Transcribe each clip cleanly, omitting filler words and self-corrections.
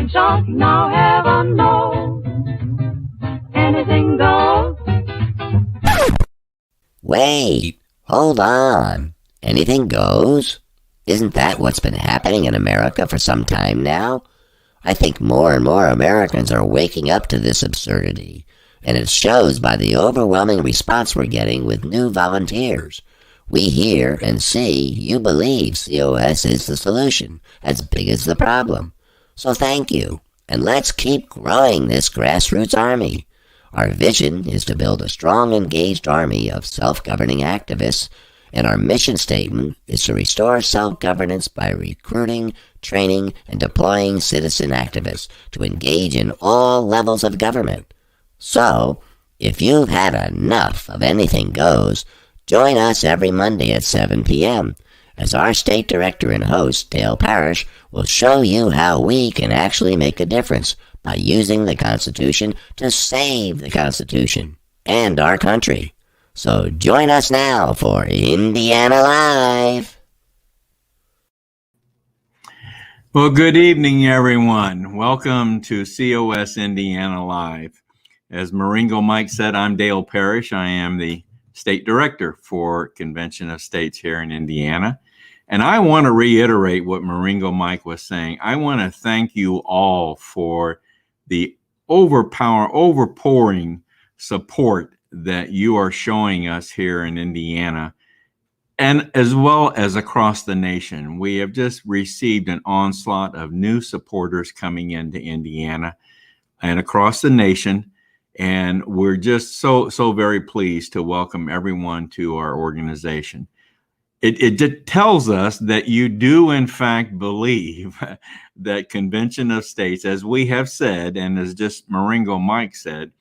shot, now heaven knows. Anything goes. Wait, hold on. Anything goes? Isn't that what's been happening in America for some time now? I think more and more Americans are waking up to this absurdity, and it shows by the overwhelming response we're getting with new volunteers. We hear and see you believe COS is the solution, as big as the problem. So thank you, and let's keep growing this grassroots army. Our vision is to build a strong, engaged army of self-governing activists, and our mission statement is to restore self-governance by recruiting, training, and deploying citizen activists to engage in all levels of government. So, if you've had enough of anything goes, join us every Monday at 7 p.m. as our state director and host, Dale Parrish, will show you how we can actually make a difference by using the Constitution to save the Constitution and our country. So join us now for Indiana Live. Well, good evening, everyone. Welcome to COS Indiana Live. As Maringo Mike said, I'm Dale Parrish. I am the state director for Convention of States here in Indiana. And I want to reiterate what Maringo Mike was saying. I want to thank you all for the overpouring support that you are showing us here in Indiana, and as well as across the nation. We have just received an onslaught of new supporters coming into Indiana and across the nation, and we're just so very pleased to welcome everyone to our organization. It tells us that you do, in fact, believe that Convention of States, as we have said, and as just Maringo Mike said,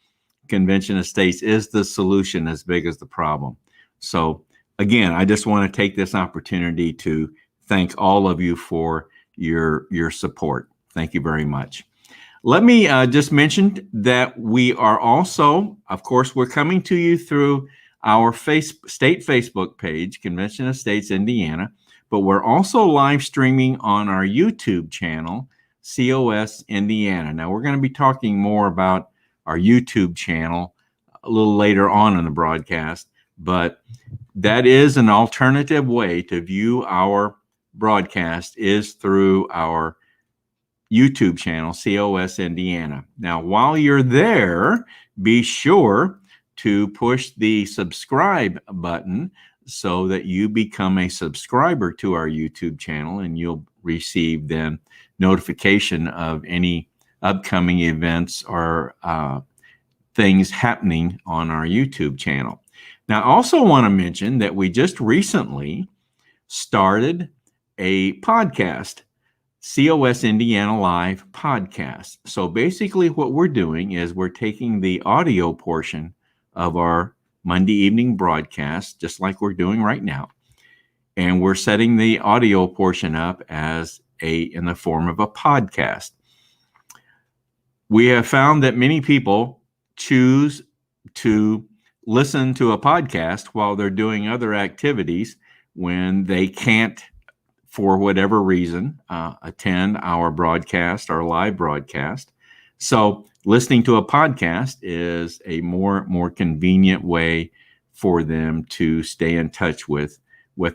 Convention of States is the solution as big as the problem. So, again, I just want to take this opportunity to thank all of you for your support. Thank you very much. Let me just mention that we are also, of course, we're coming to you through our state Facebook page, Convention of States Indiana, but we're also live streaming on our YouTube channel, COS Indiana. Now, we're going to be talking more about our YouTube channel a little later on in the broadcast, but that is an alternative way to view our broadcast is through our YouTube channel, COS Indiana. Now, while you're there, be sure to push the subscribe button so that you become a subscriber to our YouTube channel, and you'll receive then notification of any upcoming events or things happening on our YouTube channel. Now, I also want to mention that we just recently started a podcast, COS Indiana Live podcast. So basically what we're doing is we're taking the audio portion of our Monday evening broadcast, just like we're doing right now, and we're setting the audio portion up as in the form of a podcast. We have found that many people choose to listen to a podcast while they're doing other activities when they can't, for whatever reason, attend our broadcast, our live broadcast. So listening to a podcast is a more convenient way for them to stay in touch with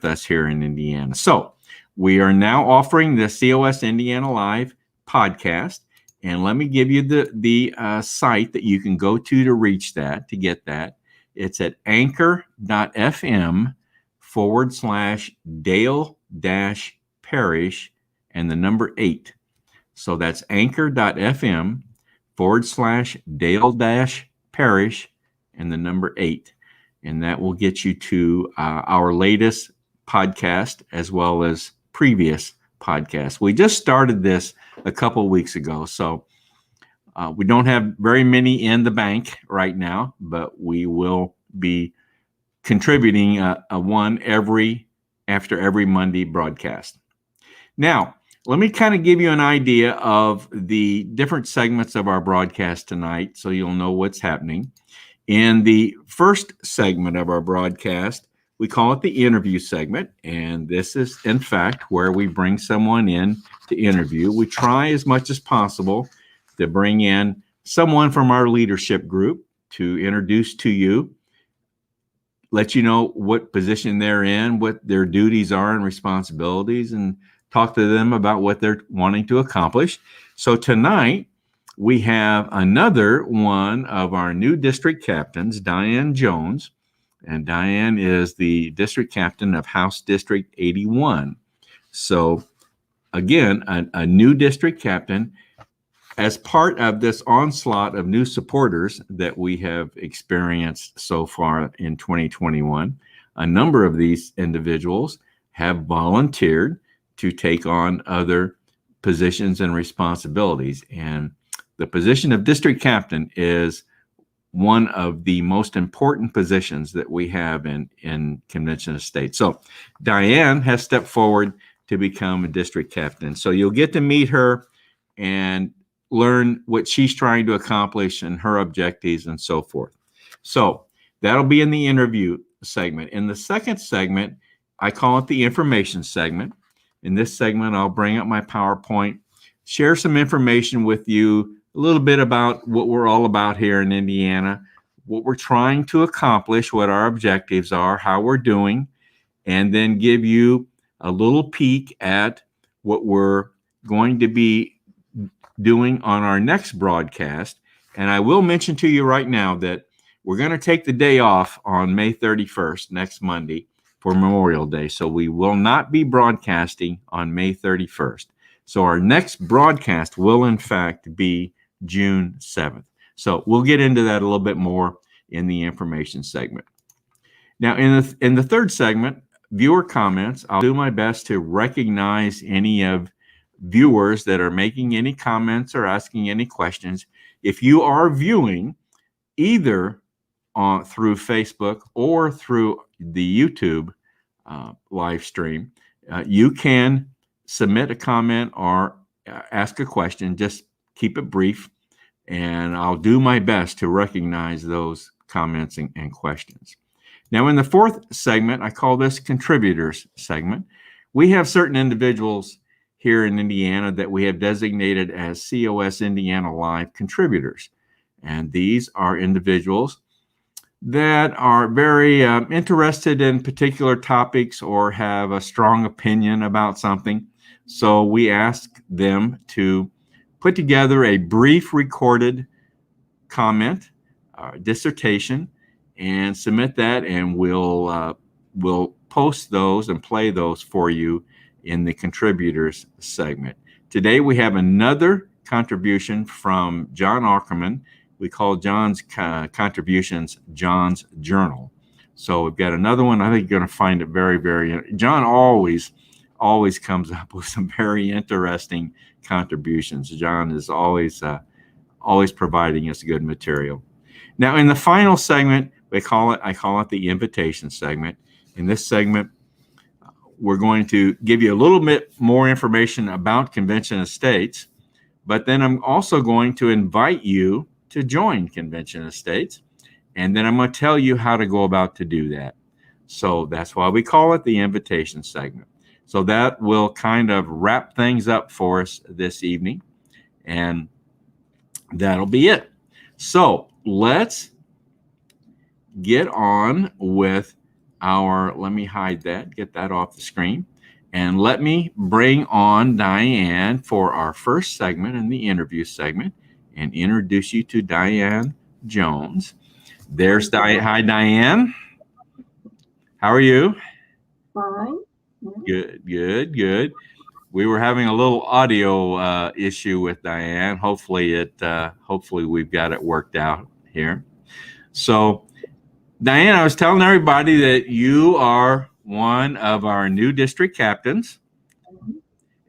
us here in Indiana. So we are now offering the COS Indiana Live podcast. And let me give you the site that you can go to reach that, to get that. It's at anchor.fm/Dale-Parrish and the number 8. So that's anchor.fm/Dale-Parrish and the number 8. And that will get you to our latest podcast as well as previous podcasts. We just started this a couple of weeks ago, so we don't have very many in the bank right now, but we will be contributing a one after every Monday broadcast. Now, let me kind of give you an idea of the different segments of our broadcast tonight so you'll know what's happening. In the first segment of our broadcast, we call it the interview segment. And this is, in fact, where we bring someone in to interview. We try as much as possible to bring in someone from our leadership group to introduce to you, let you know what position they're in, what their duties are and responsibilities, and talk to them about what they're wanting to accomplish. So tonight, we have another one of our new district captains, Diane Jones. And Diane is the district captain of House District 81. So again, a new district captain. As part of this onslaught of new supporters that we have experienced so far in 2021, a number of these individuals have volunteered to take on other positions and responsibilities. And the position of district captain is one of the most important positions that we have in Convention of States. So Diane has stepped forward to become a district captain. So you'll get to meet her and learn what she's trying to accomplish and her objectives and so forth. So that'll be in the interview segment. In the second segment, I call it the information segment. In this segment, I'll bring up my PowerPoint, share some information with you, a little bit about what we're all about here in Indiana, what we're trying to accomplish, what our objectives are, how we're doing, and then give you a little peek at what we're going to be doing on our next broadcast. And I will mention to you right now that we're going to take the day off on May 31st, next Monday, for Memorial Day. So we will not be broadcasting on May 31st. So our next broadcast will, in fact, be June 7th. So we'll get into that a little bit more in the information segment. Now, in the third segment, viewer comments, I'll do my best to recognize any of viewers that are making any comments or asking any questions. If you are viewing either through Facebook or through the YouTube live stream, you can submit a comment or ask a question. Just keep it brief, and I'll do my best to recognize those comments and questions. Now, in the fourth segment, I call this contributors segment. We have certain individuals here in Indiana that we have designated as COS Indiana Live contributors. And these are individuals that are very interested in particular topics or have a strong opinion about something. So we ask them to put together a brief recorded comment, dissertation, and submit that, and we'll post those and play those for you in the contributors segment. Today we have another contribution from John Ackerman. We call John's contributions John's Journal. So we've got another one. I think you're going to find it very, very. John always comes up with some very interesting contributions. John is always providing us good material. Now, in the final segment, I call it the invitation segment. In this segment, we're going to give you a little bit more information about Convention of States, but then I'm also going to invite you to join Convention of States, and then I'm going to tell you how to go about to do that. So that's why we call it the invitation segment. So that will kind of wrap things up for us this evening, and that'll be it. So let's get on with let me hide that, get that off the screen, and let me bring on Diane for our first segment in the interview segment and introduce you to Diane Jones. There's Diane. Hi, Diane. How are you? Fine. Good. We were having a little audio issue with Diane. Hopefully we've got it worked out here. So Diane, I was telling everybody that you are one of our new district captains,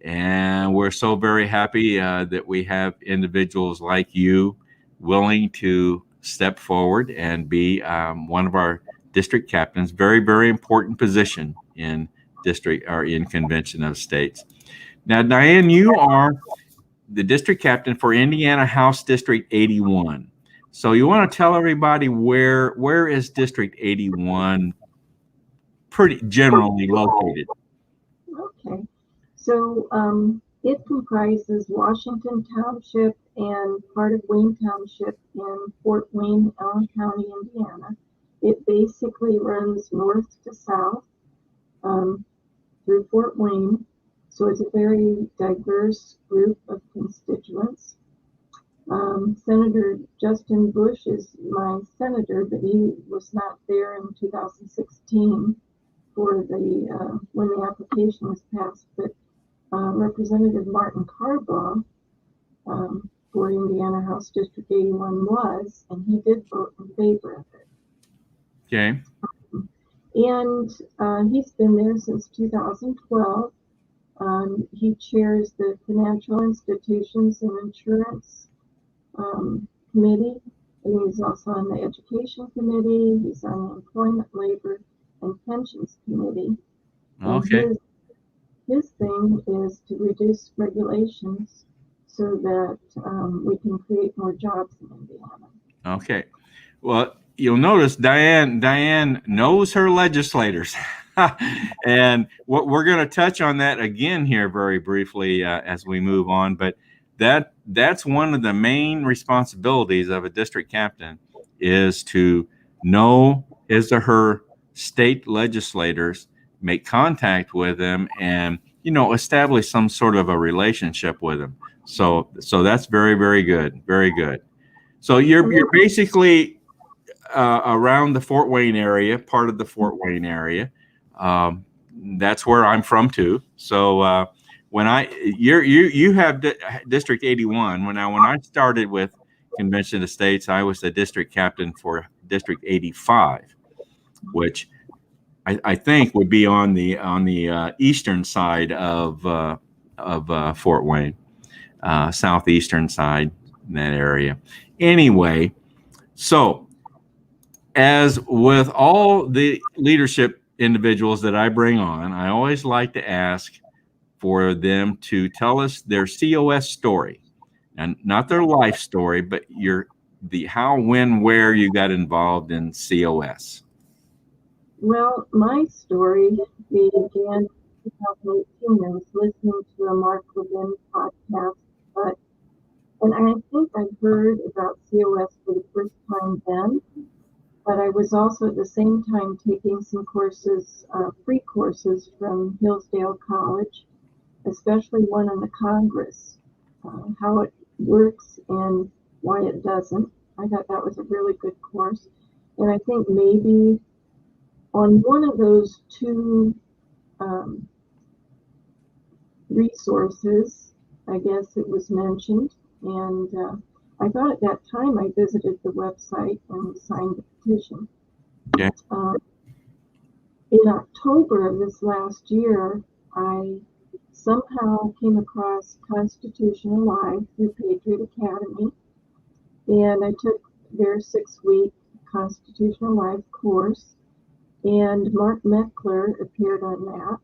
and we're so very happy that we have individuals like you willing to step forward and be one of our district captains. Very, very important position in district or in Convention of States. Now, Diane, you are the district captain for Indiana House District 81. So you want to tell everybody where is District 81 pretty generally located? Okay. So it comprises Washington Township and part of Wayne Township in Fort Wayne, Allen County, Indiana. It basically runs north to south through Fort Wayne. So it's a very diverse group of constituents. Senator Justin Bush is my senator, but he was not there in 2016 for the when the application was passed. But Representative Martin Carbaugh for Indiana House District 81 was, and he did vote in favor of it. Okay. And he's been there since 2012. He chairs the Financial Institutions and Insurance Committee, and he's also on the Education Committee. He's on the Employment, Labor, and Pensions Committee. Okay. And his thing is to reduce regulations so that we can create more jobs in Indiana. Okay. Well, you'll notice Diane knows her legislators. And what we're going to touch on that again here very briefly as we move on. But that's one of the main responsibilities of a district captain, is to know his or her state legislators, make contact with them, and establish some sort of a relationship with them. So that's very, very good. Very good. So you're basically around the Fort Wayne area, part of the Fort Wayne area. That's where I'm from too. So when you have District 81. When I started with Convention of States, I was the district captain for District 85, which I think would be on the eastern side of Fort Wayne, southeastern side in that area. Anyway, so as with all the leadership individuals that I bring on, I always like to ask for them to tell us their COS story, and not their life story, but the how, when, where you got involved in COS. Well, my story began in 2018. I was listening to a Mark Levin podcast, and I think I heard about COS for the first time then, but I was also at the same time taking some courses, free courses from Hillsdale College, especially one on the Congress, how it works and why it doesn't. I thought that was a really good course. And I think maybe on one of those two resources, I guess it was mentioned. And I thought at that time I visited the website and signed the petition. Yeah. In October of this last year, I somehow came across Constitutional Live through Patriot Academy, and I took their 6-week Constitutional Live course, and Mark Meckler appeared on that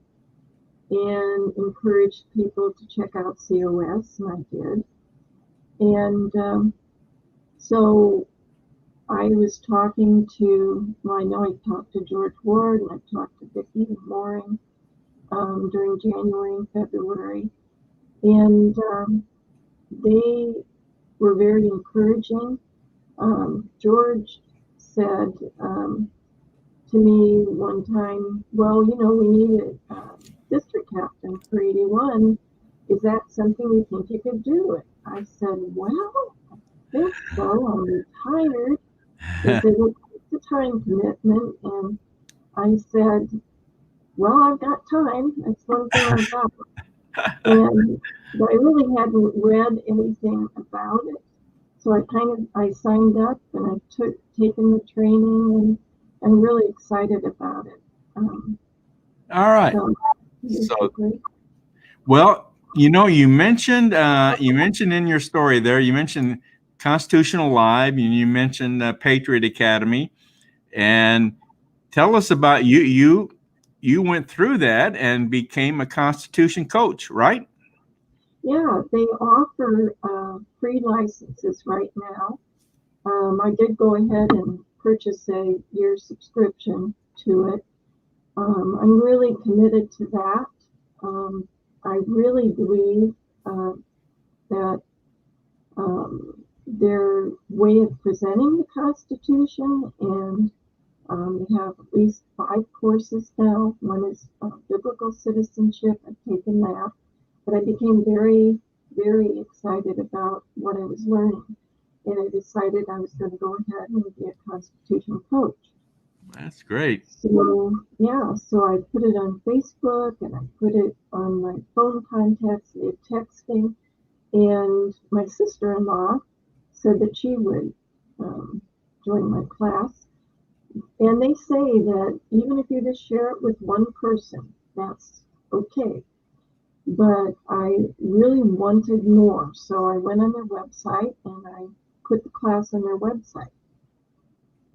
and encouraged people to check out COS, and I did. And so I was talking to, well, I know I talked to George Ward, and I talked to Vicki Mooring during January and February, and they were very encouraging. George said to me one time, well, we need a district captain for 81. Is that something you think you could do? I said, well, I think so. I'm retired. He said, it's a time commitment. And I said, well, I've got time. That's one thing I've got. But I really hadn't read anything about it. So I signed up and I taken the training, and I'm really excited about it. All right. So, well, you mentioned in your story there, you mentioned Constitutional Live, and you mentioned Patriot Academy, and tell us about you went through that and became a Constitution coach, right? Yeah, they offer free licenses right now. I did go ahead and purchase a year subscription to it, I'm really committed to that. I really believe that their way of presenting the Constitution, and we have at least 5 courses now. One is biblical citizenship. I've taken that, but I became very, very excited about what I was learning, and I decided I was going to go ahead and be a constitutional coach. That's great. So yeah, so I put it on Facebook and I put it on my phone contacts via texting, and my sister-in-law said that she would join my class. And they say that even if you just share it with one person, that's okay. But I really wanted more, so I went on their website and I put the class on their website.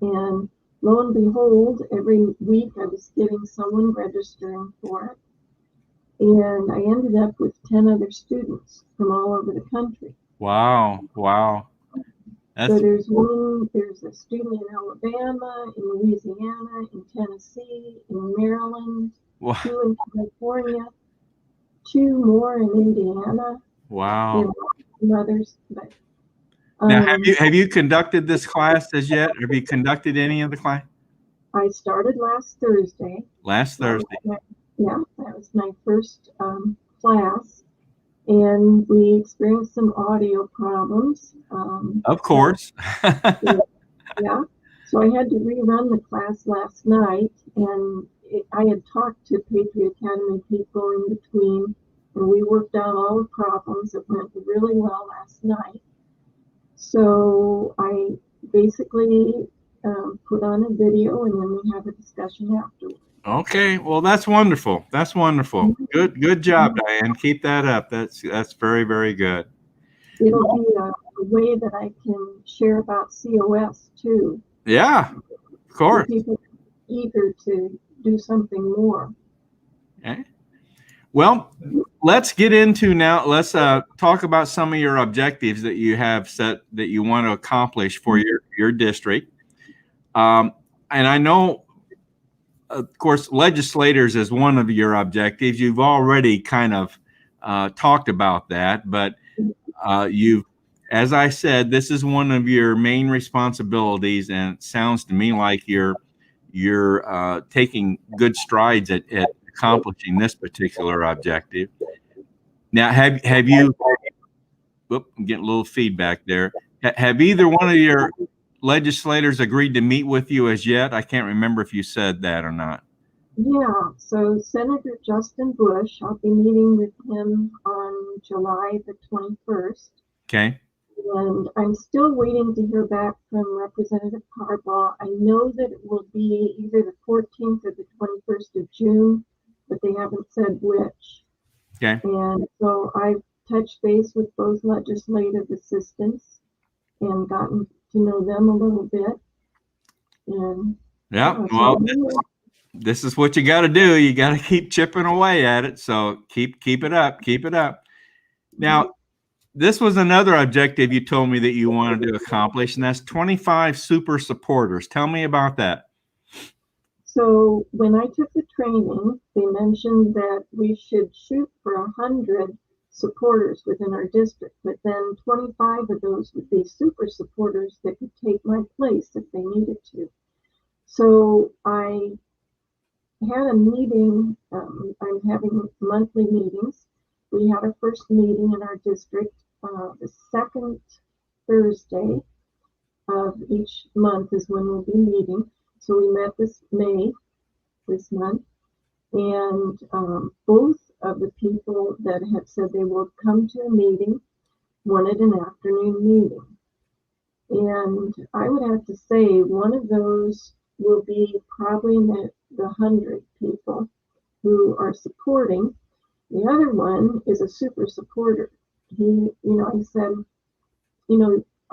And lo and behold, every week I was getting someone registering for it. And I ended up with 10 other students from all over the country. Wow. Wow. So there's a student in Alabama, in Louisiana, in Tennessee, in Maryland, Wow. 2 in California, 2 more in Indiana. Wow. And others. But, now, have you conducted this class as yet? Have you conducted any of the class? I started last Thursday. Last Thursday. Yeah, that was my first class, and we experienced some audio problems. Of course. Yeah, so I had to rerun the class last night, and I had talked to Patriot Academy people in between, and we worked out all the problems. It went really well last night. So I basically put on a video, and then we have a discussion afterwards. Okay, well, that's wonderful. That's wonderful. Good job, Diane. Keep that up. That's very, very good. It'll be a way that I can share about COS too. Yeah, of course. People are eager to do something more. Okay. Well, let's get into now. Let's talk about some of your objectives that you have set that you want to accomplish for your district. And I know, of course, legislators is one of your objectives. You've already kind of talked about that, but as I said, this is one of your main responsibilities, and it sounds to me like you're taking good strides at accomplishing this particular objective. Now, have you? Whoop, I'm getting a little feedback there. Have either one of your legislators agreed to meet with you as yet? I can't remember if you said that or not. Yeah, so Senator Justin Bush, I'll be meeting with him on July the 21st. Okay. And I'm still waiting to hear back from Representative Harbaugh. I know that it will be either the 14th or the 21st of June, but they haven't said which. Okay. And so I've touched base with both legislative assistants and gotten to know them a little bit. And yeah, well, this is what you got to do. You got to keep chipping away at it. So keep it up. Keep it up. Now, this was another objective you told me that you wanted to accomplish, and that's 25 super supporters. Tell me about that. So when I took the training, they mentioned that we should shoot for 100 supporters within our district, but then 25 of those would be super supporters that could take my place if they needed to. So I had a meeting. I'm having monthly meetings. We had our first meeting in our district the second Thursday of each month is when we'll be meeting. So we met this month, and both of the people that had said they will come to a meeting wanted an afternoon meeting. And I would have to say one of those will be probably in the 100 people who are supporting. The other one is a super supporter. He said,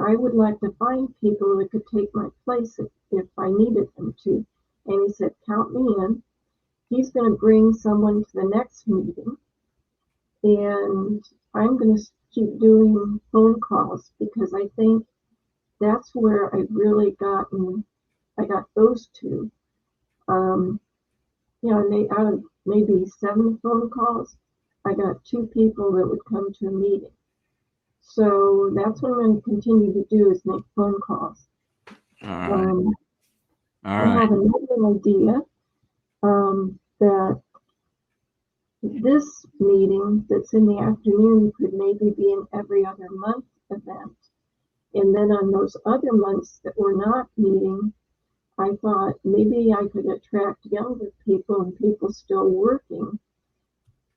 I would like to find people that could take my place if I needed them to. And he said, count me in. He's going to bring someone to the next meeting. And I'm going to keep doing phone calls because I think that's where I got those two. And they, out of maybe 7 phone calls, I got 2 people that would come to a meeting. So that's what I'm going to continue to do, is make phone calls. All right. All I right. have another idea, that this meeting that's in the afternoon could maybe be an every other month event. And then on those other months that we're not meeting, I thought maybe I could attract younger people and people still working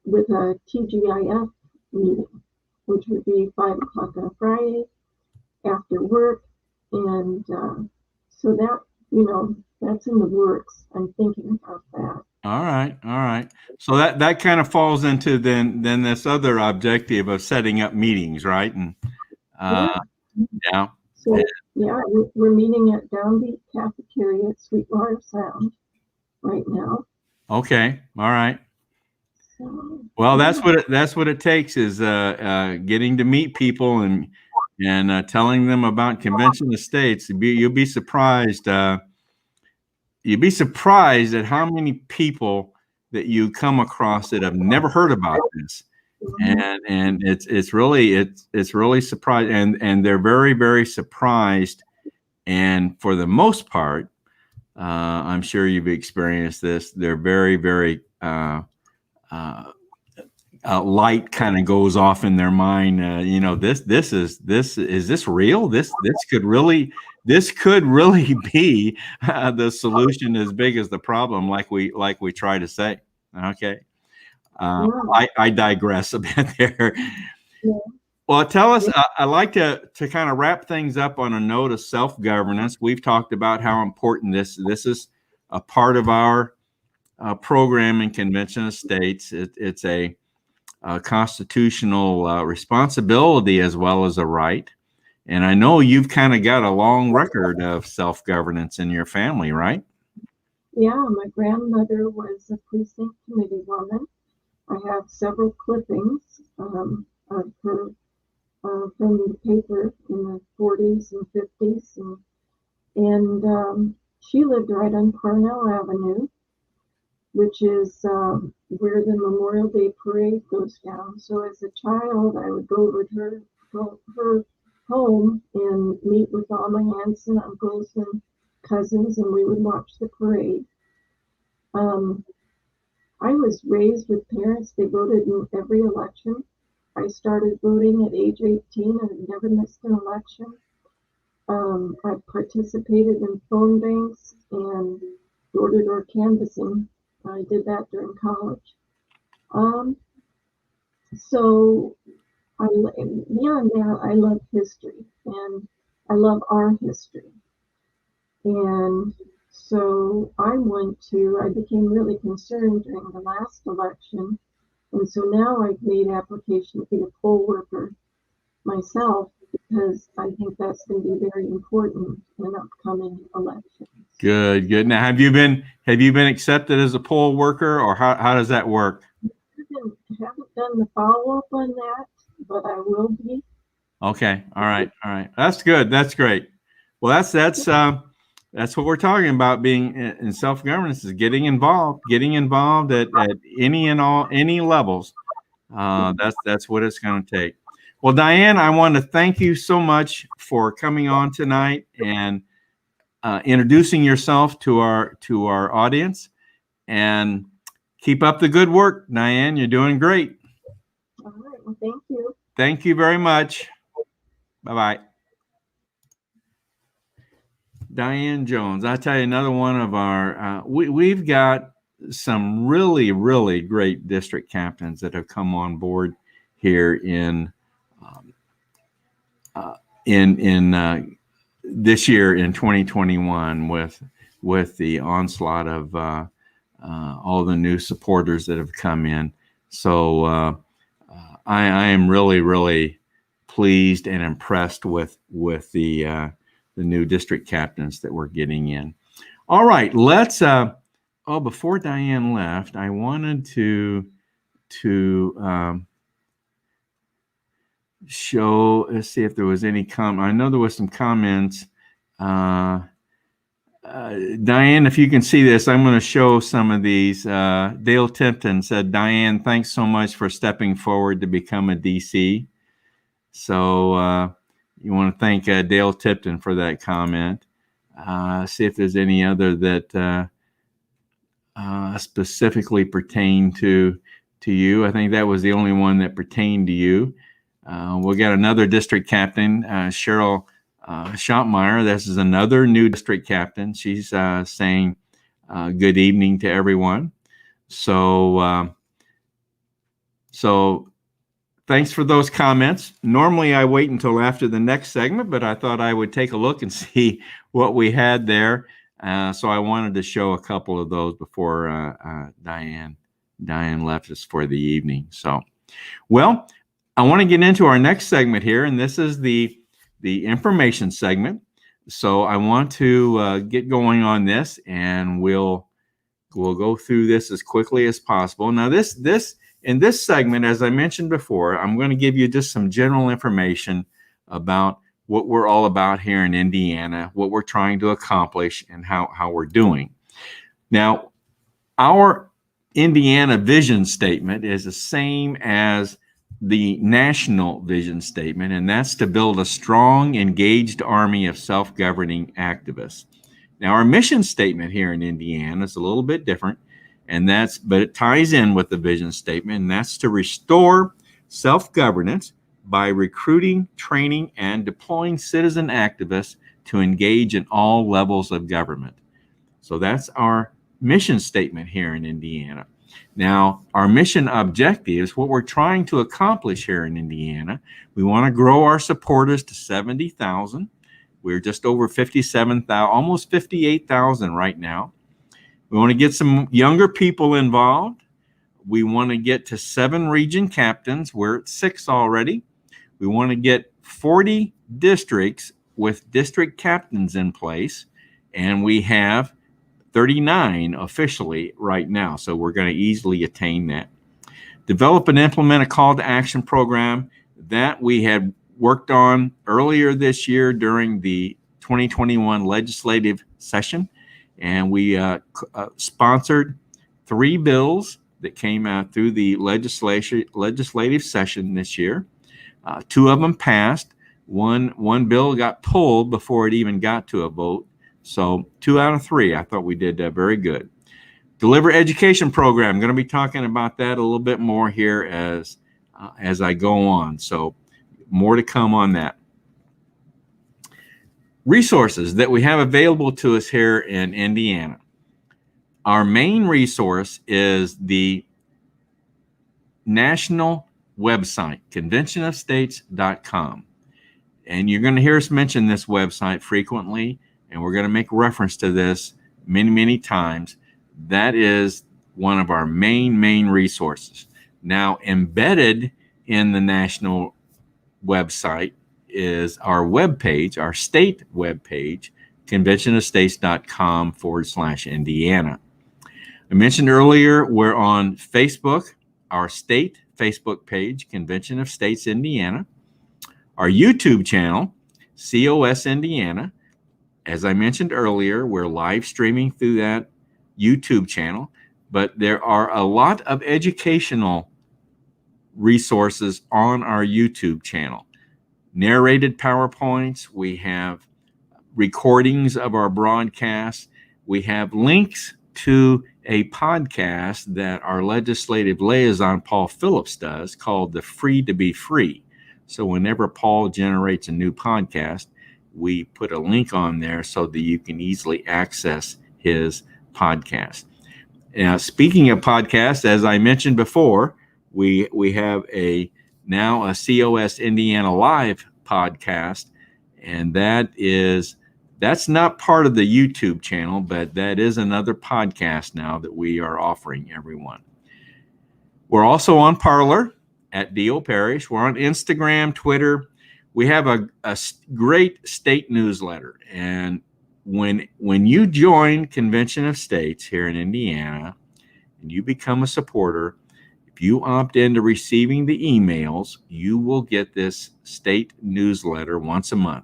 with a TGIF meeting, which would be 5 o'clock on a Friday after work. And so that, that's in the works. I'm thinking about that. All right. All right. So that kind of falls into then this other objective of setting up meetings, right? And Yeah. yeah. So, yeah, we're meeting at Downbeat Cafeteria at Sweetwater Sound right now. Okay. All right. So, Well, yeah. that's what it takes, is getting to meet people and telling them about convention estates. You'll be surprised. You'd be surprised at how many people that you come across that have never heard about this, Mhm. and it's really surprising, and they're very, very surprised. And for the most part, I'm sure you've experienced this. They're very, very uh, light kind of goes off in their mind. This is this real? This could really be the solution as big as the problem, like we try to say. Okay, Yeah. I digress a bit there. Yeah. Well, tell us. Yeah. I like to kind of wrap things up on a note of self-governance. We've talked about how important this is a part of our program in convention of states. It's a constitutional responsibility as well as a right. And I know you've kind of got a long record of self-governance in your family, right? Yeah, my grandmother was a precinct committee woman. I have several clippings of her from the paper in the 40s and 50s. And she lived right on Parnell Avenue, which is where the Memorial Day parade goes down. So as a child, I would go over to her home and meet with all my aunts and uncles and cousins, and we would watch the parade. Um, I was raised with parents, they voted in every election. I started voting at age 18 and have never missed an election. I participated in phone banks and door-to-door canvassing. I did that during college. Um, so beyond that, I love history and I love our history. And so I became really concerned during the last election. And so now I've made application to be a poll worker myself, because I think that's going to be very important in upcoming elections. Good, good. Now, have you been accepted as a poll worker, or how does that work? I haven't done the follow up on that, but I will be. Okay, all right. That's good. That's great. Well, that's what we're talking about. Being in self governance is getting involved at any levels. That's what it's going to take. Well, Diane, I want to thank you so much for coming on tonight and introducing yourself to our audience. And keep up the good work, Diane. You're doing great. All right. Well, thank you. Thank you very much. Bye bye. Diane Jones. I tell you, another one of our we've got some really, really great district captains that have come on board here in this year in 2021 with the onslaught of all the new supporters that have come in. So I am really, really pleased and impressed with the new district captains that we're getting in. All right, let's. Before Diane left, I wanted to show. Let's see if there was any comment. I know there was some comments. Diane, if you can see this, I'm going to show some of these. Dale Tipton said, Diane, thanks so much for stepping forward to become a DC. So you want to thank Dale Tipton for that comment. See if there's any other that specifically pertain to you. I think that was the only one that pertained to you. We got another district captain, Cheryl Schottmeyer. This is another new district captain. She's saying good evening to everyone. So thanks for those comments. Normally I wait until after the next segment, but I thought I would take a look and see what we had there. So I wanted to show a couple of those before Diane left us for the evening. So, well, I want to get into our next segment here, and this is the information segment. So I want to get going on this, and we'll go through this as quickly as possible. Now, in this segment, as I mentioned before, I'm going to give you just some general information about what we're all about here in Indiana, what we're trying to accomplish, and how we're doing. Now, our Indiana vision statement is the same as the national vision statement, and that's to build a strong, engaged army of self-governing activists. Now, our mission statement here in Indiana is a little bit different, but it ties in with the vision statement, and that's to restore self-governance by recruiting, training, and deploying citizen activists to engage in all levels of government. So that's our mission statement here in Indiana. Now, our mission objectives, what we're trying to accomplish here in Indiana, we want to grow our supporters to 70,000. We're just over 57,000, almost 58,000 right now. We want to get some younger people involved. We want to get to 7 region captains. We're at 6 already. We want to get 40 districts with district captains in place, and we have 39 officially right now, so we're going to easily attain that. Develop and implement a call to action program that we had worked on earlier this year during the 2021 legislative session, and we sponsored 3 bills that came out through the legislative session this year. 2 of them passed. One bill got pulled before it even got to a vote. So 2 out of 3, I thought we did very good. Deliver education program. I'm going to be talking about that a little bit more here as I go on. So more to come on that. Resources that we have available to us here in Indiana. Our main resource is the national website, conventionofstates.com. And you're going to hear us mention this website frequently, and we're going to make reference to this many, many times. That is one of our main resources. Now, embedded in the national website is our webpage, our state webpage, conventionofstates.com/Indiana. I mentioned earlier, we're on Facebook, our state Facebook page, Convention of States Indiana. Our YouTube channel, COS Indiana. As I mentioned earlier, we're live streaming through that YouTube channel, but there are a lot of educational resources on our YouTube channel. Narrated PowerPoints, we have recordings of our broadcasts, we have links to a podcast that our legislative liaison, Paul Phillips, does called The Free to Be Free. So whenever Paul generates a new podcast, we put a link on there so that you can easily access his podcast. Now, speaking of podcasts, as I mentioned before, we have now a COS Indiana Live podcast, and that's not part of the YouTube channel, but that is another podcast now that we are offering everyone. We're also on Parler at D.O. Parish. We're on Instagram, Twitter. We have a great state newsletter, and when you join Convention of States here in Indiana and you become a supporter, if you opt into receiving the emails, you will get this state newsletter once a month.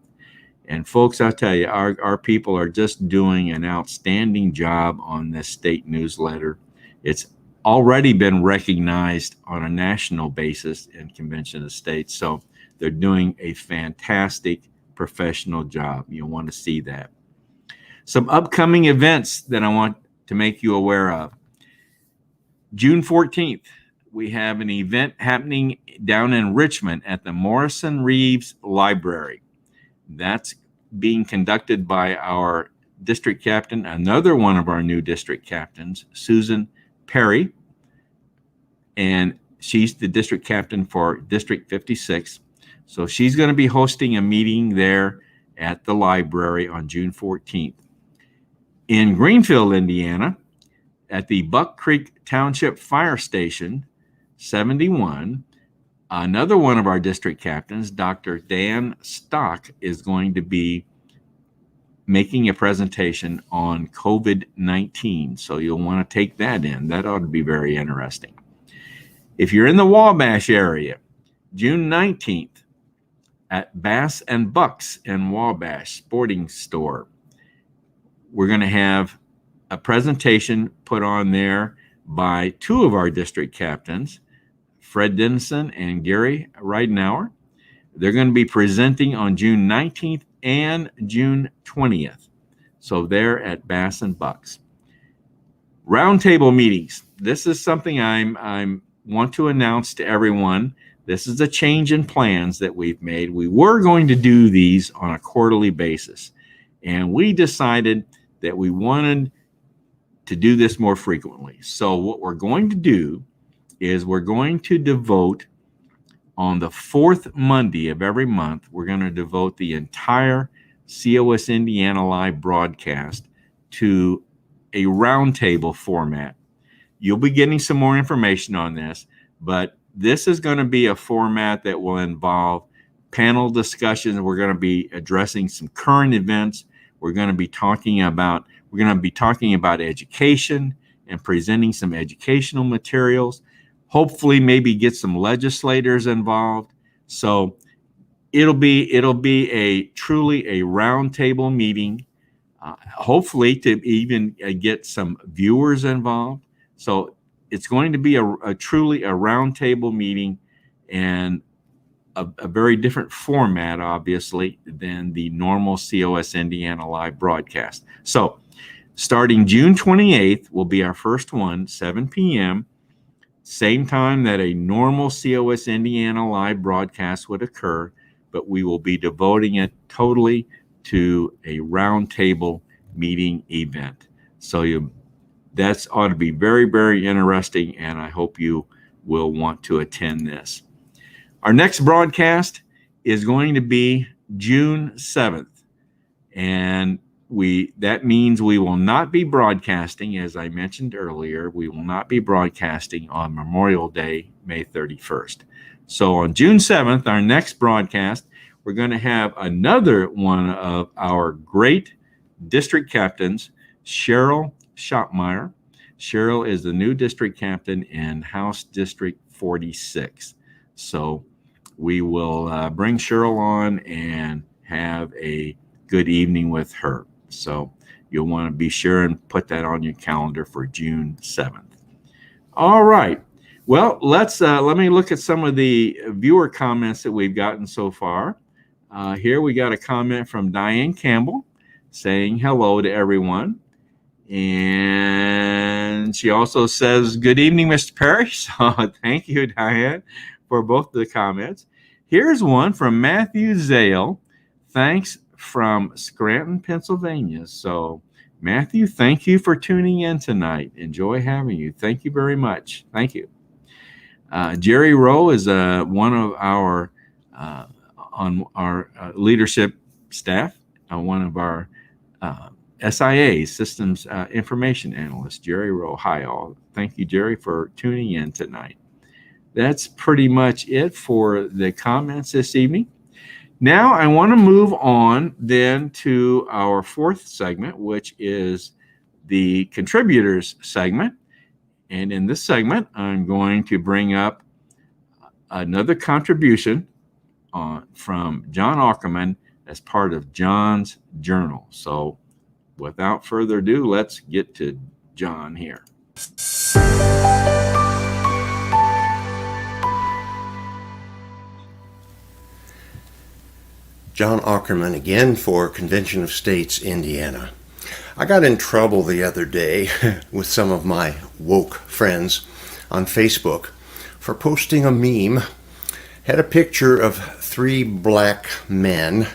And folks, I'll tell you, our people are just doing an outstanding job on this state newsletter. It's already been recognized on a national basis in Convention of States. So they're doing a fantastic professional job. You'll want to see that. Some upcoming events that I want to make you aware of. June 14th, we have an event happening down in Richmond at the Morrison Reeves Library. That's being conducted by our district captain, another one of our new district captains, Susan Perry, and she's the district captain for District 56. So she's going to be hosting a meeting there at the library on June 14th. In Greenfield, Indiana, at the Buck Creek Township Fire Station 71, another one of our district captains, Dr. Dan Stock, is going to be making a presentation on COVID-19. So you'll want to take that in. That ought to be very interesting. If you're in the Wabash area, June 19th at Bass and Bucks in Wabash Sporting Store, we're going to have a presentation put on there by two of our district captains, Fred Denison and Gary Reidenauer. They're going to be presenting on June 19th and June 20th. So they're at Bass and Bucks. Roundtable meetings. This is something I want to announce to everyone. This is a change in plans that we've made. We were going to do these on a quarterly basis, and we decided that we wanted to do this more frequently. So what we're going to do is we're going to devote on the fourth Monday of every month, we're going to devote the entire COS Indiana Live broadcast to a roundtable format. You'll be getting some more information on this, but this is going to be a format that will involve panel discussions. We're going to be addressing some current events. We're going to be talking about education and presenting some educational materials. Hopefully, maybe get some legislators involved. So it'll be a truly a roundtable meeting. Hopefully, to even get some viewers involved. So it's going to be a truly a roundtable meeting, and a very different format, obviously, than the normal COS Indiana Live broadcast. So starting June 28th will be our first one, 7 p.m., same time that a normal COS Indiana Live broadcast would occur, but we will be devoting it totally to a roundtable meeting event. So that ought to be very, very interesting, and I hope you will want to attend this. Our next broadcast is going to be June 7th, and that means we will not be broadcasting, as I mentioned earlier, we will not be broadcasting on Memorial Day, May 31st. So on June 7th, our next broadcast, we're going to have another one of our great district captains, Cheryl Schottmeyer. Cheryl is the new district captain in House District 46. So we will bring Cheryl on and have a good evening with her. So you'll want to be sure and put that on your calendar for June 7th. All right. Well, let me look at some of the viewer comments that we've gotten so far. Here we got a comment from Diane Campbell saying hello to everyone. And she also says, good evening, Mr. Perry. So thank you, Diane, for both the comments. Here's one from Matthew Zale. Thanks from Scranton, Pennsylvania. So Matthew, thank you for tuning in tonight. Enjoy having you. Thank you very much. Thank you. Jerry Rowe is one of our on our leadership staff, one of our SIA, Systems Information Analyst, Jerry Rowe. Hi, all. Thank you, Jerry, for tuning in tonight. That's pretty much it for the comments this evening. Now I want to move on then to our fourth segment, which is the contributors segment. And in this segment, I'm going to bring up another contribution from John Ackerman as part of John's journal. So without further ado, let's get to John here. John Ackerman again for Convention of States, Indiana. I got in trouble the other day with some of my woke friends on Facebook for posting a meme. Had a picture of 3 black men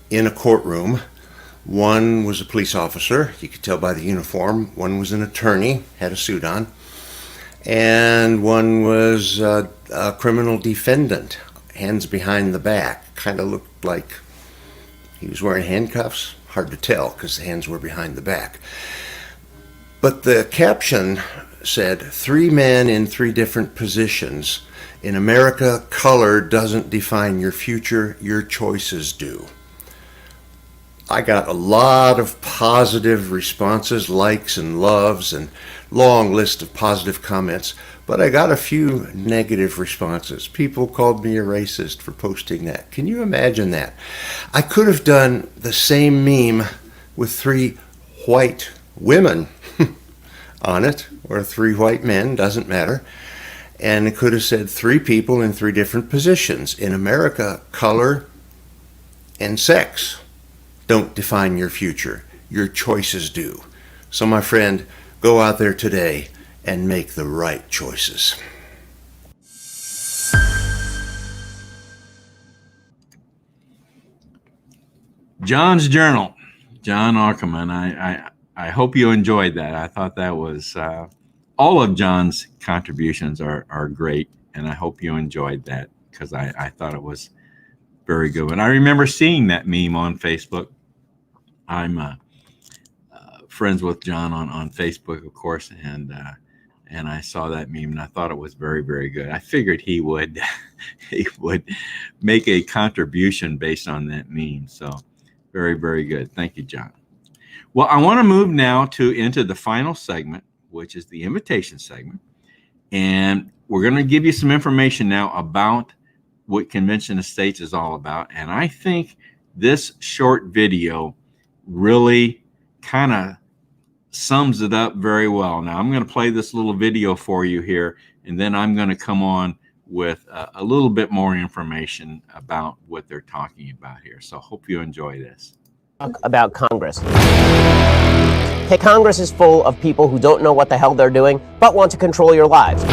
in a courtroom. One was a police officer, you could tell by the uniform. One was an attorney, had a suit on. And one was a criminal defendant, hands behind the back. Kind of looked like he was wearing handcuffs. Hard to tell because the hands were behind the back. But the caption said, 3 men in 3 different positions. In America, color doesn't define your future, your choices do. I got a lot of positive responses, likes and loves, and long list of positive comments, but I got a few negative responses. People called me a racist for posting that. Can you imagine that? I could have done the same meme with 3 white women on it, or 3 white men, doesn't matter. And it could have said 3 people in 3 different positions. In America, color and sex don't define your future. Your choices do. So my friend, go out there today and make the right choices. John's journal, John Ackerman. I hope you enjoyed that. I thought that was all of John's contributions are great, and I hope you enjoyed that because I thought it was very good. And I remember seeing that meme on Facebook. I'm friends with John on Facebook, of course, and I saw that meme and I thought it was very, very good. I figured he would make a contribution based on that meme. So very, very good. Thank you, John. Well, I want to move now into the final segment, which is the invitation segment, and we're going to give you some information now about what Convention of States is all about. And I think this short video really kind of sums it up very well. Now, I'm going to play this little video for you here, and then I'm going to come on with a little bit more information about what they're talking about here. So hope you enjoy this. About Congress. Hey, Congress is full of people who don't know what the hell they're doing, but want to control your lives.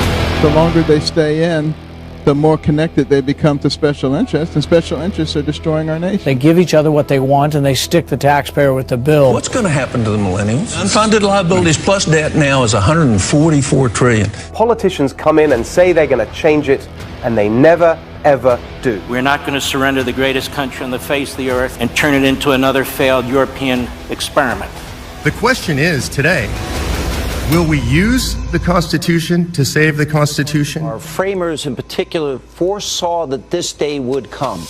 The longer they stay in, the more connected they become to special interests, and special interests are destroying our nation. They give each other what they want, and they stick the taxpayer with the bill. What's going to happen to the millennials? Unfunded liabilities plus debt now is $144 trillion. Politicians come in and say they're going to change it, and they never, ever do. We're not going to surrender the greatest country on the face of the earth and turn it into another failed European experiment. The question is today, will we use the Constitution to save the Constitution? Our framers in particular foresaw that this day would come.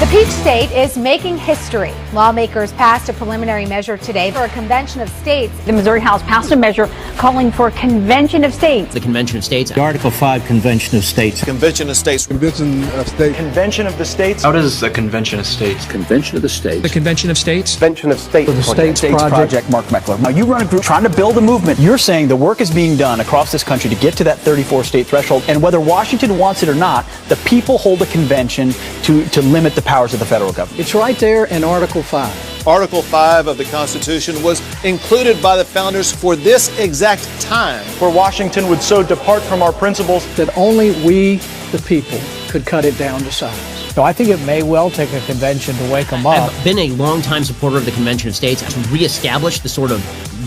The Peach State is making history. Lawmakers passed a preliminary measure today for a convention of states. The Missouri House passed a measure calling for a convention of states. The Convention of States. The Article 5 Convention of States. Convention of States. Convention of States. Convention of the States. How does the Convention of States? Convention of the States. The Convention of States. Convention of States. For the States Project. Mark Meckler. Now you run a group trying to build a movement. You're saying the work is being done across this country to get to that 34 state threshold, and whether Washington wants it or not, the people hold a convention to limit the powers of the federal government. It's right there in Article 5. Article 5 of the Constitution was included by the founders for this exact time. Where Washington would so depart from our principles that only we, the people, could cut it down to size. So I think it may well take a convention to wake them up. I've been a longtime supporter of the Convention of States to reestablish the sort of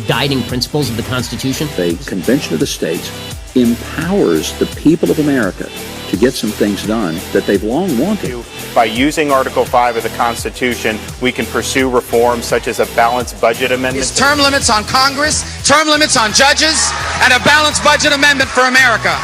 guiding principles of the Constitution. The Convention of the States empowers the people of America to get some things done that they've long wanted. By using Article 5 of the Constitution, we can pursue reforms such as a balanced budget amendment. It's term limits on Congress, term limits on judges, and a balanced budget amendment for America.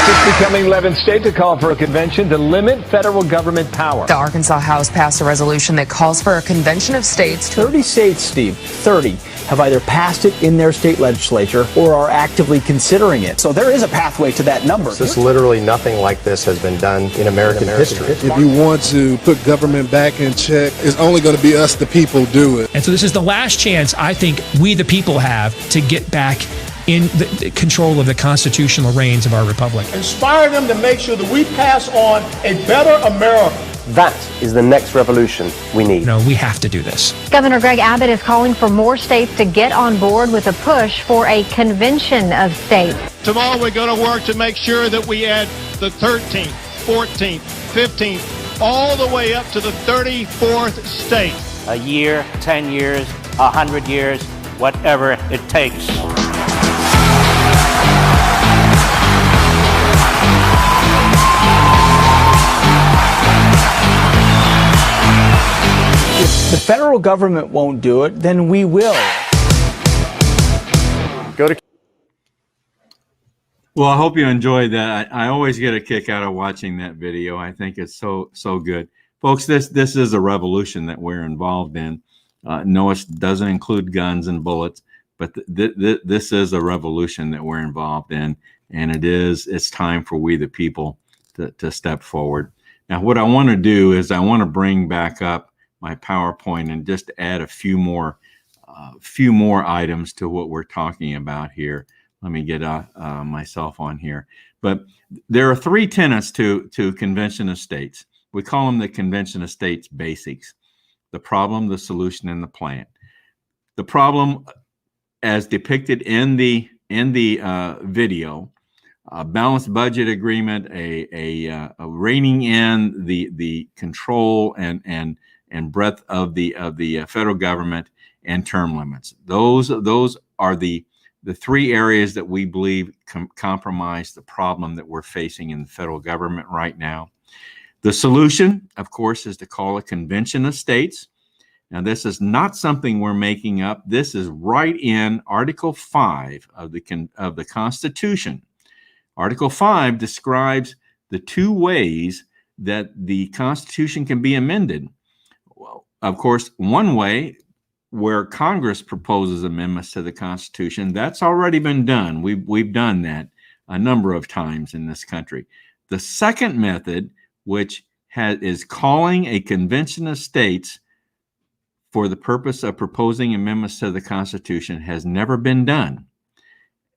Just becoming 11th state to call for a convention to limit federal government power. The Arkansas House passed a resolution that calls for a convention of states. 30 states, Steve, 30 have either passed it in their state legislature or are actively considering it. So there is a pathway to that number. This literally nothing like this has been done in American history. If you want to put government back in check, it's only going to be us, the people, do it. And so this is the last chance I think we, the people, have to get back in the control of the constitutional reins of our republic. Inspire them to make sure that we pass on a better America. That is the next revolution we need. No, we have to do this. Governor Greg Abbott is calling for more states to get on board with a push for a convention of states. Tomorrow we're going to work to make sure that we add the 13th, 14th, 15th, all the way up to the 34th state. A year, 10 years, 100 years, whatever it takes. If the federal government won't do it, then we will. Well, I hope you enjoyed that. I always get a kick out of watching that video. I think it's so good. Folks, this is a revolution that we're involved in. No, it doesn't include guns and bullets, but this is a revolution that we're involved in, and it's time for we the people to step forward. Now, what I want to do is I want to bring back up my PowerPoint and just add a few more items to what we're talking about here. Let me get myself on here. But there are three tenets to Convention of States. We call them the Convention of States basics: the problem, the solution, and the plan. The problem, as depicted in the video, a balanced budget agreement, a reining in the control and breadth of the federal government, and term limits. Those are the three areas that we believe compromise the problem that we're facing in the federal government right now. The solution, of course, is to call a convention of states. Now, this is not something we're making up. This is right in Article 5 of the Constitution. Article 5 describes the two ways that the Constitution can be amended. Well, of course, one way, where Congress proposes amendments to the Constitution, that's already been done. We've done that a number of times in this country. The second method, which is calling a convention of states for the purpose of proposing amendments to the Constitution, has never been done.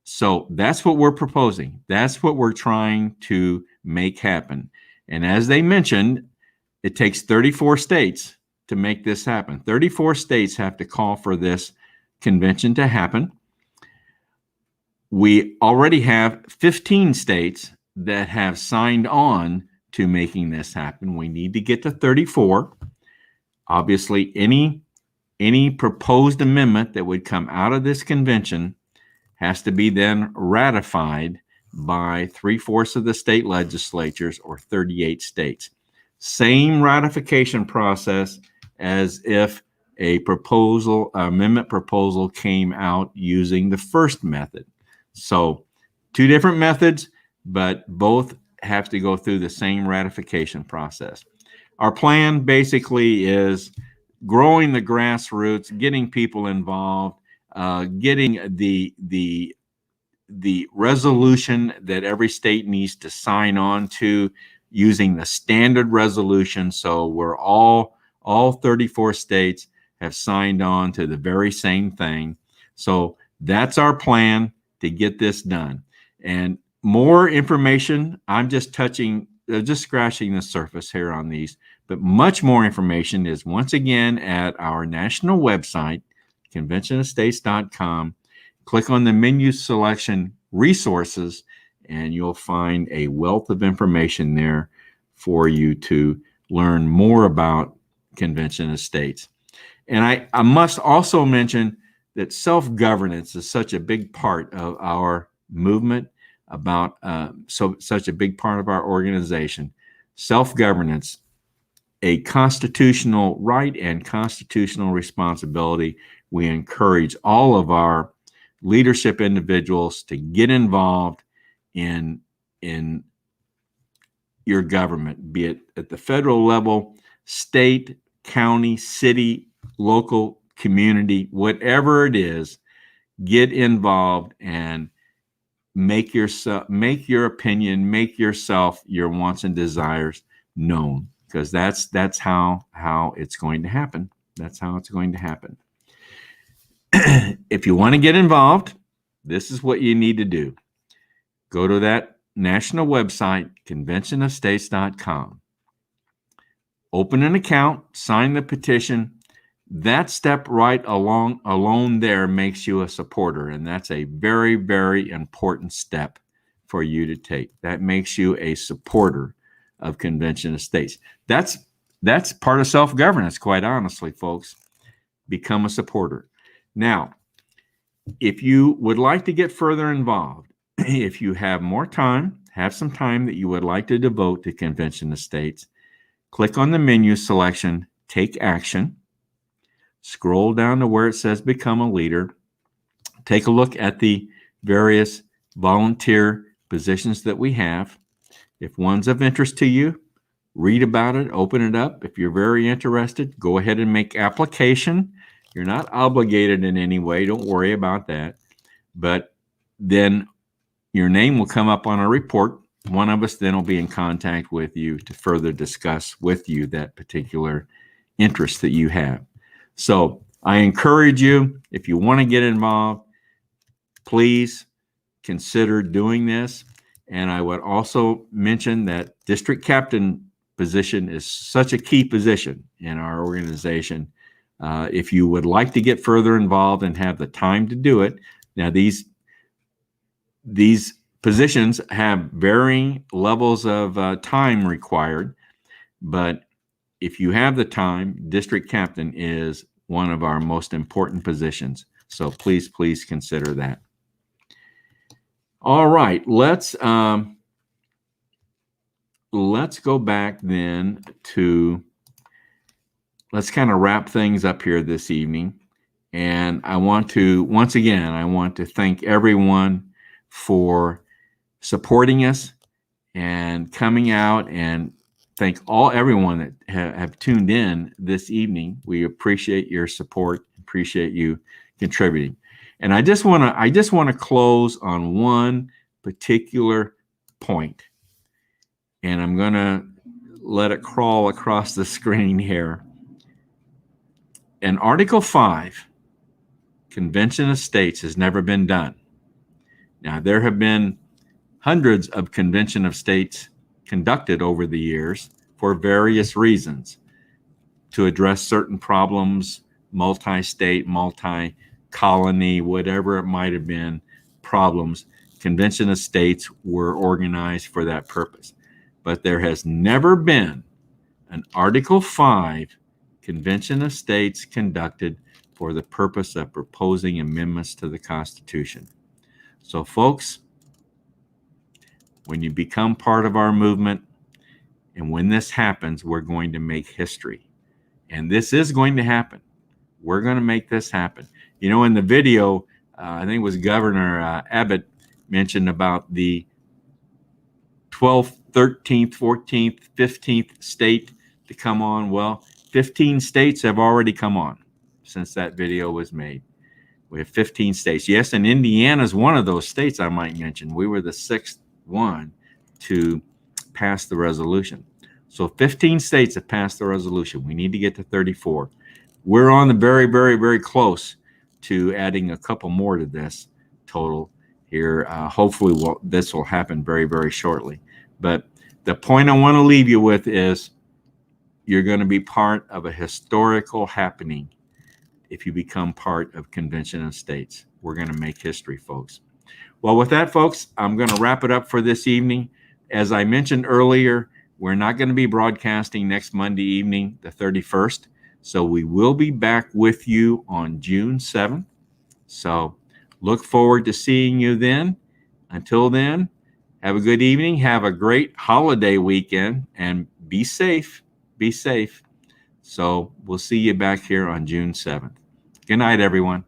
So that's what we're proposing. That's what we're trying to make happen. And as they mentioned, it takes 34 states to make this happen. 34 states have to call for this convention to happen. We already have 15 states that have signed on to making this happen. We need to get to 34. Obviously, any proposed amendment that would come out of this convention has to be then ratified by 3/4 of the state legislatures, or 38 states. Same ratification process as if a amendment proposal came out using the first method. So two different methods, but both have to go through the same ratification process. Our plan basically is growing the grassroots, getting people involved, getting the resolution that every state needs to sign on to, using the standard resolution. So we're all 34 states have signed on to the very same thing. So that's our plan to get this done. And more information, I'm just scratching the surface here on these, but much more information is once again at our national website, conventionofstates.com. Click on the menu selection resources, and you'll find a wealth of information there for you to learn more about Convention of States. And I must also mention that self-governance is such a big part of our movement, such a big part of our organization. Self-governance, a constitutional right and constitutional responsibility. We encourage all of our leadership individuals to get involved in in your government, be it at the federal level, state, county, city, local, community, whatever it is, get involved and make your opinion, make yourself, your wants and desires known, because that's how it's going to happen. That's how it's going to happen. If you want to get involved, this is what you need to do. Go to that national website, conventionofstates.com. Open an account, sign the petition. That step right alone there makes you a supporter, and that's a very, very important step for you to take. That makes you a supporter of Convention of States. That's part of self-governance, quite honestly, folks. Become a supporter. Now, if you would like to get further involved, if you have more time, have some time that you would like to devote to Convention of States, click on the menu selection, Take Action. Scroll down to where it says Become a Leader. Take a look at the various volunteer positions that we have. If one's of interest to you, read about it, open it up. If you're very interested, go ahead and make application. You're not obligated in any way. Don't worry about that. But then your name will come up on a report. One of us then will be in contact with you to further discuss with you that particular interest that you have. So I encourage you, if you want to get involved, please consider doing this. And I would also mention that district captain position is such a key position in our organization. If you would like to get further involved and have the time to do it, now these positions have varying levels of time required, but if you have the time, district captain is one of our most important positions. So please consider that. All right, let's go back then to, let's kind of wrap things up here this evening. And I want to, once again, I want to thank everyone for supporting us and coming out, and thank everyone that have tuned in this evening. We appreciate your support, appreciate you contributing. And I just want to close on one particular point. And I'm going to let it crawl across the screen here. In Article 5, Convention of States has never been done. Now, there have been hundreds of Convention of States conducted over the years for various reasons to address certain problems, multi-state, multi-colony, whatever it might have been, problems. Convention of States were organized for that purpose. But there has never been an Article 5 Convention of States conducted for the purpose of proposing amendments to the Constitution. So, folks, when you become part of our movement, and when this happens, we're going to make history. And this is going to happen. We're going to make this happen. You know, in the video, I think it was Governor Abbott mentioned about the 12th, 13th, 14th, 15th state to come on. Well, 15 states have already come on since that video was made. We have 15 states. Yes, and Indiana is one of those states I might mention. We were the 6th one to pass the resolution. So 15 states have passed the resolution. We need to get to 34. We're on the very, very, very close to adding a couple more to this total here. Hopefully this will happen very, very shortly. But the point I want to leave you with is you're going to be part of a historical happening if you become part of Convention of States. We're going to make history, folks. Well, with that, folks, I'm going to wrap it up for this evening. As I mentioned earlier, we're not going to be broadcasting next Monday evening, the 31st. So we will be back with you on June 7th. So look forward to seeing you then. Until then, have a good evening. Have a great holiday weekend and be safe. Be safe. So we'll see you back here on June 7th. Good night, everyone.